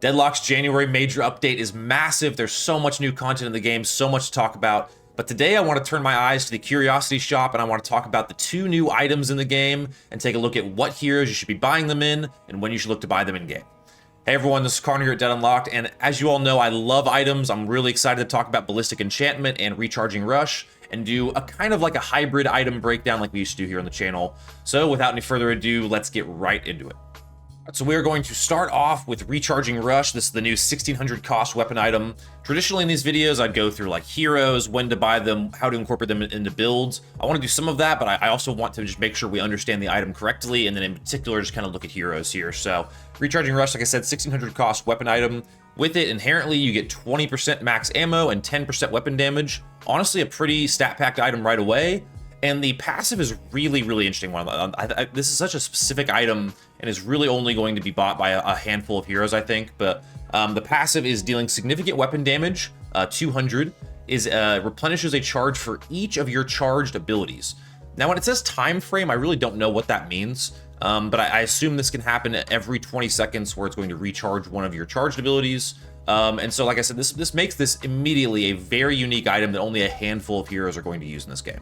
Deadlock's January major update is massive. There's so much new content in the game, so much to talk about. But today I want to turn my eyes to the Curiosity Shop and I want to talk about the 2 new items in the game and take a look at what heroes you should be buying them in and when you should look to buy them in game. Hey everyone, this is Connor here at Dead Unlocked, and as you all know, I love items. I'm really excited to talk about Ballistic Enchantment and Recharging Rush and do a kind of like a hybrid item breakdown like we used to do here on the channel. So without any further ado, let's get right into it. So we are going to start off with Recharging Rush. This is the new 1600 cost weapon item. Traditionally in these videos, I'd go through like heroes, when to buy them, how to incorporate them into builds. I want to do some of that, but I also want to just make sure we understand the item correctly, and then in particular, just kind of look at heroes here. So Recharging Rush, like I said, 1600 cost weapon item. With it, inherently, you get 20% max ammo and 10% weapon damage. Honestly, a pretty stat-packed item right away. And the passive is really, really interesting one. This is such a specific item and is really only going to be bought by a handful of heroes, I think. But the passive is dealing significant weapon damage, 200, replenishes a charge for each of your charged abilities. Now, when it says time frame, I really don't know what that means. But I assume this can happen every 20 seconds where it's going to recharge one of your charged abilities. And so, like I said, this makes this immediately a very unique item that only a handful of heroes are going to use in this game.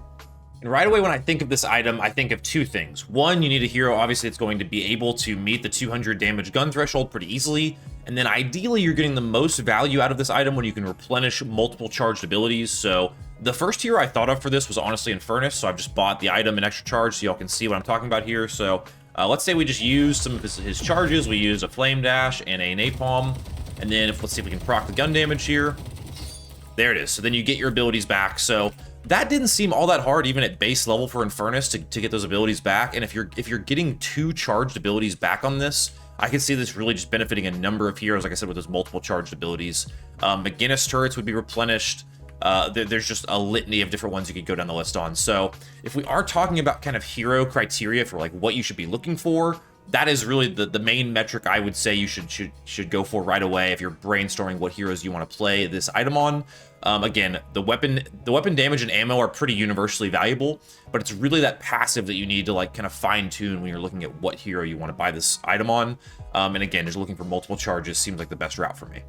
And right away when I think of this item, I think of 2 things. One, you need a hero, obviously, that's going to be able to meet the 200 damage gun threshold pretty easily. And then ideally, you're getting the most value out of this item when you can replenish multiple charged abilities. So the first hero I thought of for this was honestly Infernus. So I've just bought the item in extra charge so y'all can see what I'm talking about here. So let's say we just use some of his charges. We use a Flame Dash and a Napalm. And then let's see if we can proc the gun damage here. There it is. So then you get your abilities back. So that didn't seem all that hard, even at base level for Infernus, to get those abilities back. And if you're getting 2 charged abilities back on this, I can see this really just benefiting a number of heroes, like I said, with those multiple charged abilities. McGinnis turrets would be replenished. There's just a litany of different ones you could go down the list on. So if we are talking about kind of hero criteria for like what you should be looking for, that is really the main metric I would say you should go for right away if you're brainstorming what heroes you want to play this item on. Again, the weapon damage and ammo are pretty universally valuable, but it's really that passive that you need to like kind of fine tune when you're looking at what hero you want to buy this item on. And again, just looking for multiple charges seems like the best route for me.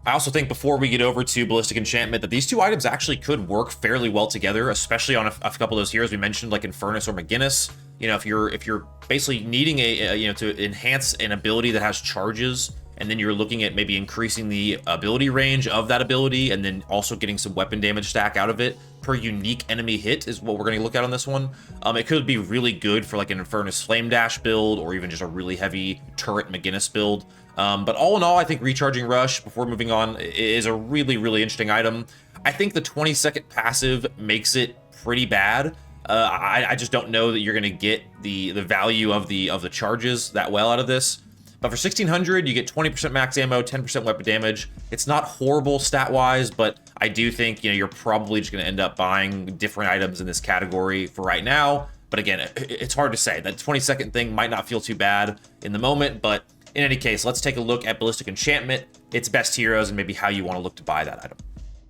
I also think before we get over to Ballistic Enchantment that these 2 items actually could work fairly well together, especially on a couple of those heroes we mentioned, like Infernus or McGinnis. You know, if you're basically needing to enhance an ability that has charges, and then you're looking at maybe increasing the ability range of that ability, and then also getting some weapon damage stack out of it per unique enemy hit is what we're going to look at on this one. It could be really good for like an Infernus Flame Dash build, or even just a really heavy turret McGinnis build. But all in all, I think Recharging Rush, before moving on, is a really, really interesting item. I think the 20-second passive makes it pretty bad. I just don't know that you're going to get the value of the charges that well out of this. But for 1600, you get 20% max ammo, 10% weapon damage. It's not horrible stat-wise, but I do think you're probably just going to end up buying different items in this category for right now. But again, it's hard to say. That 20-second thing might not feel too bad in the moment, but in any case, let's take a look at Ballistic Enchantment, its best heroes, and maybe how you want to look to buy that item.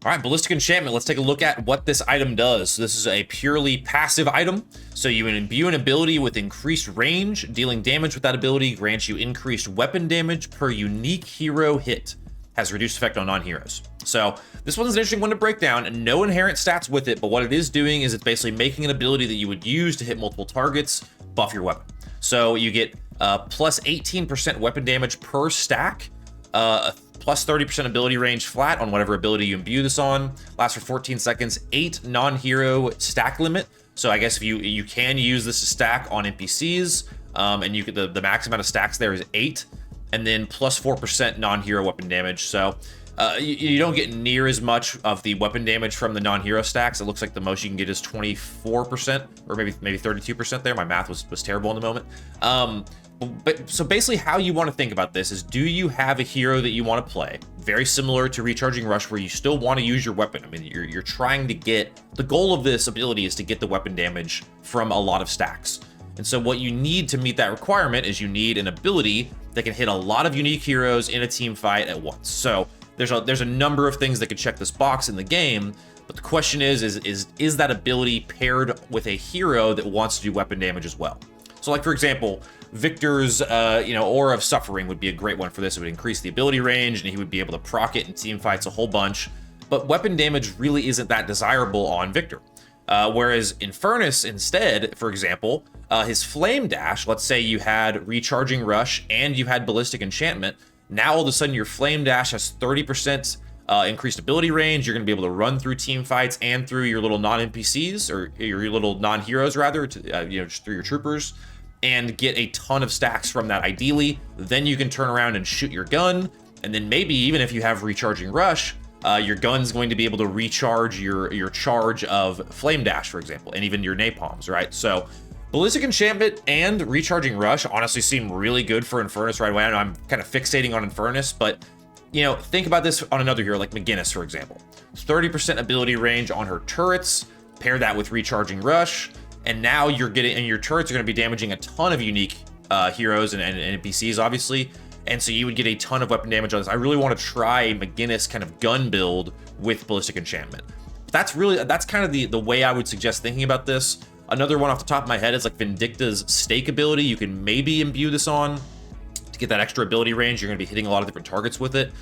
All right, Ballistic Enchantment, let's take a look at what this item does. So this is a purely passive item. So you imbue an ability with increased range. Dealing damage with that ability grants you increased weapon damage per unique hero hit. Has reduced effect on non-heroes. So this one's an interesting one to break down. No inherent stats with it, but what it is doing is it's basically making an ability that you would use to hit multiple targets buff your weapon. So you get plus 18% weapon damage per stack, plus 30% ability range flat on whatever ability you imbue this on. Lasts for 14 seconds, 8 non-hero stack limit. So I guess if you can use this to stack on NPCs, and you could, the max amount of stacks there is 8, and then plus 4% non-hero weapon damage. So you don't get near as much of the weapon damage from the non-hero stacks. It looks like the most you can get is 24%, or maybe 32% there. My math was terrible in the moment. But so basically how you want to think about this is, do you have a hero that you want to play? Very similar to Recharging Rush, where you still want to use your weapon. I mean, you're trying to get, the goal of this ability is to get the weapon damage from a lot of stacks. And so what you need to meet that requirement is you need an ability that can hit a lot of unique heroes in a team fight at once. So there's a number of things that could check this box in the game, but the question is that ability paired with a hero that wants to do weapon damage as well? So like, for example, Victor's, Aura of Suffering would be a great one for this. It would increase the ability range, and he would be able to proc it in team fights a whole bunch. But weapon damage really isn't that desirable on Victor. Whereas Infernus instead, for example, his Flame Dash, let's say you had Recharging Rush and you had Ballistic Enchantment, now all of a sudden your Flame Dash has 30% increased ability range. You're going to be able to run through team fights and through your little non-NPCs, or your little non-heroes rather, just through your troopers, and get a ton of stacks from that ideally. Then you can turn around and shoot your gun, and then maybe even if you have Recharging Rush, your gun's going to be able to recharge your charge of Flame Dash, for example, and even your napalms, right? So Ballistic Enchantment and Recharging Rush honestly seem really good for Infernus right away. I know I'm kind of fixating on Infernus, but think about this on another hero like McGinnis, for example. 30% ability range on her turrets, pair that with Recharging Rush, and now your turrets are going to be damaging a ton of unique heroes and NPCs, obviously. And so you would get a ton of weapon damage on this. I really want to try McGinnis kind of gun build with Ballistic Enchantment. That's kind of the way I would suggest thinking about this. Another one off the top of my head is like Vindicta's Stake ability. You can maybe imbue this on to get that extra ability range. You're going to be hitting a lot of different targets with it.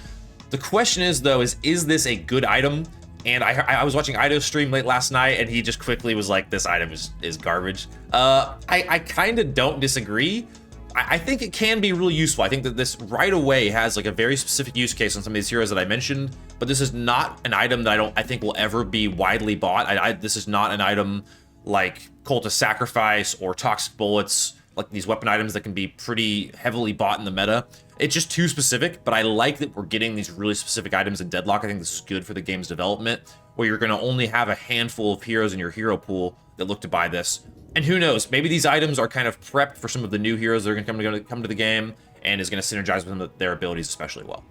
The question is, though, is this a good item? And I was watching Ido's stream late last night, and he just quickly was like, this item is garbage. I kind of don't disagree. I think it can be really useful. I think that this right away has like a very specific use case on some of these heroes that I mentioned, but this is not an item that I think will ever be widely bought. This is not an item like Cult of Sacrifice or Toxic Bullets, like these weapon items that can be pretty heavily bought in the meta. It's just too specific, but I like that we're getting these really specific items in Deadlock. I think this is good for the game's development, where you're going to only have a handful of heroes in your hero pool that look to buy this. And who knows, maybe these items are kind of prepped for some of the new heroes that are going to come to the game, and is going to synergize with their abilities especially well.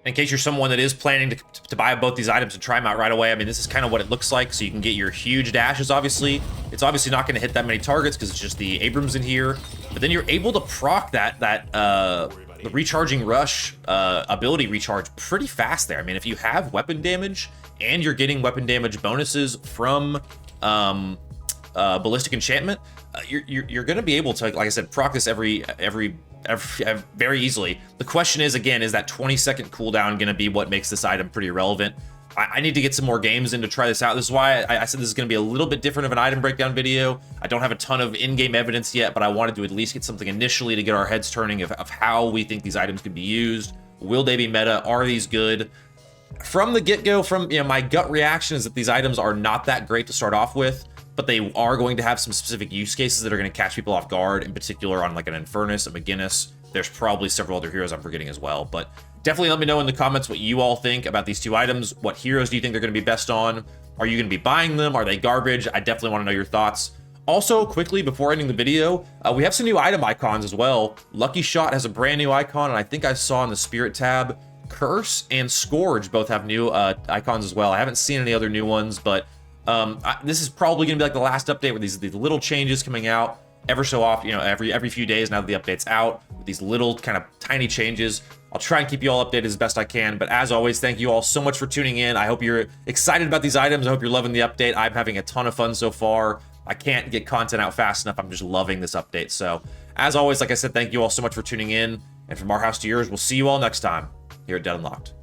In case you're someone that is planning to buy both these items and try them out right away, I mean, this is kind of what it looks like. So you can get your huge dashes, obviously. It's obviously not going to hit that many targets because it's just the Abrams in here. But then you're able to proc the Recharging Rush ability recharge pretty fast there. I mean, if you have weapon damage and you're getting weapon damage bonuses from Ballistic Enchantment, you're going to be able to, like I said, proc this very easily. The question is, again, is that 20-second cooldown going to be what makes this item pretty irrelevant? I need to get some more games in to try this out. This is why I said this is going to be a little bit different of an item breakdown video. I don't have a ton of in-game evidence yet, but I wanted to at least get something initially to get our heads turning of how we think these items could be used. Will they be meta? Are these good? From the get-go, my gut reaction is that these items are not that great to start off with, but they are going to have some specific use cases that are going to catch people off guard, in particular on like an Infernus, a McGinnis. There's probably several other heroes I'm forgetting as well, but definitely let me know in the comments what you all think about these two items. What heroes do you think they're going to be best on? Are you going to be buying them? Are they garbage? I definitely want to know your thoughts. Also, quickly, before ending the video, we have some new item icons as well. Lucky Shot has a brand new icon, and I think I saw in the Spirit tab, Curse and Scourge both have new icons as well. I haven't seen any other new ones, but this is probably going to be like the last update with these little changes coming out ever so often, every few days now that the update's out, with these little kind of tiny changes. I'll try and keep you all updated as best I can, but as always, thank you all so much for tuning in. I hope you're excited about these items. I hope you're loving the update. I'm having a ton of fun so far. I can't get content out fast enough. I'm just loving this update. So as always, like I said, thank you all so much for tuning in, and from our house to yours, we'll see you all next time here at Dead Unlocked.